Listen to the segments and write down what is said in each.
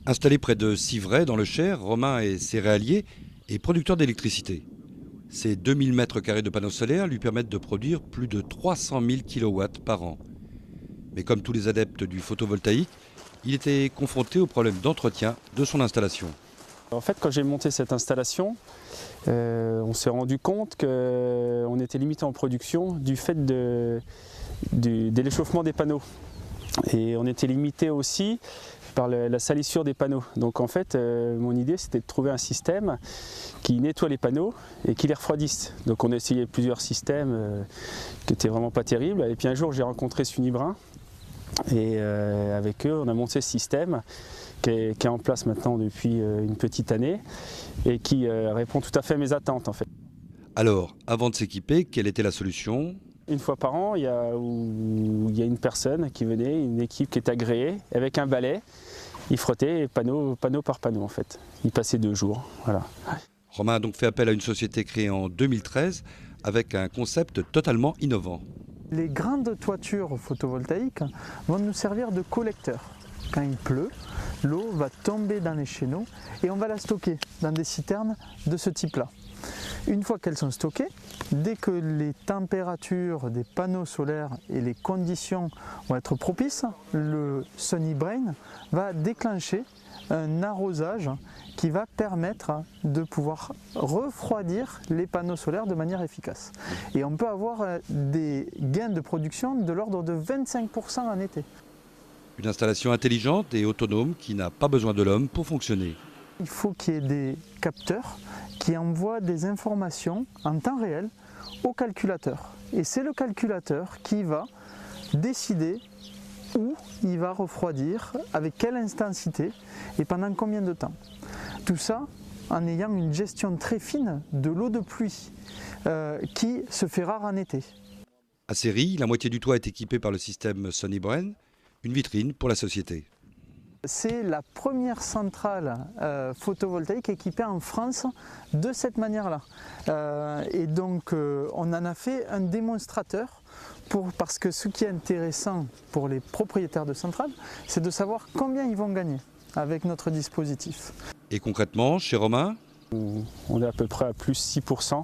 Installé près de Civray, dans le Cher, Romain est céréalier et producteur d'électricité. Ses 2000 mètres carrés de panneaux solaires lui permettent de produire plus de 300 000 kilowatts par an. Mais comme tous les adeptes du photovoltaïque, il était confronté au problème d'entretien de son installation. En fait, quand j'ai monté cette installation, on s'est rendu compte qu'on était limité en production du fait de l'échauffement des panneaux. Et on était limité aussi par la salissure des panneaux. Donc en fait, mon idée c'était de trouver un système qui nettoie les panneaux et qui les refroidisse. Donc on a essayé plusieurs systèmes qui n'étaient vraiment pas terribles. Et puis un jour j'ai rencontré Sunibrin et avec eux on a monté ce système qui est en place maintenant depuis une petite année et qui répond tout à fait à mes attentes en fait. Alors, avant de s'équiper, quelle était la solution ? Une fois par an, il y a une personne qui venait, une équipe qui est agréée, avec un balai. Il frottait panneau par panneau en fait. Il passait 2 jours. Voilà. Romain a donc fait appel à une société créée en 2013 avec un concept totalement innovant. Les grandes toitures photovoltaïques vont nous servir de collecteurs. Quand il pleut, l'eau va tomber dans les chéneaux et on va la stocker dans des citernes de ce type-là. Une fois qu'elles sont stockées, dès que les températures des panneaux solaires et les conditions vont être propices, le Sunnybrain va déclencher un arrosage qui va permettre de pouvoir refroidir les panneaux solaires de manière efficace. Et on peut avoir des gains de production de l'ordre de 25% en été. Une installation intelligente et autonome qui n'a pas besoin de l'homme pour fonctionner. Il faut qu'il y ait des capteurs qui envoient des informations en temps réel au calculateur. Et c'est le calculateur qui va décider où il va refroidir, avec quelle intensité et pendant combien de temps. Tout ça en ayant une gestion très fine de l'eau de pluie qui se fait rare en été. À Séry, la moitié du toit est équipé par le système Sunnybrain, une vitrine pour la société. C'est la première centrale photovoltaïque équipée en France de cette manière-là. Et donc on en a fait un démonstrateur parce que ce qui est intéressant pour les propriétaires de centrales, c'est de savoir combien ils vont gagner avec notre dispositif. Et concrètement, chez Romain ? On est à peu près à plus 6%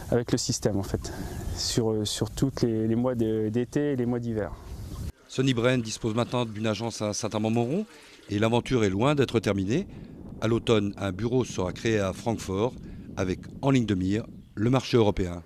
avec le système en fait, sur tous les mois d'été et les mois d'hiver. Sunnybrain dispose maintenant d'une agence à Saint-Amand-Montrond et l'aventure est loin d'être terminée. À l'automne, un bureau sera créé à Francfort avec en ligne de mire le marché européen.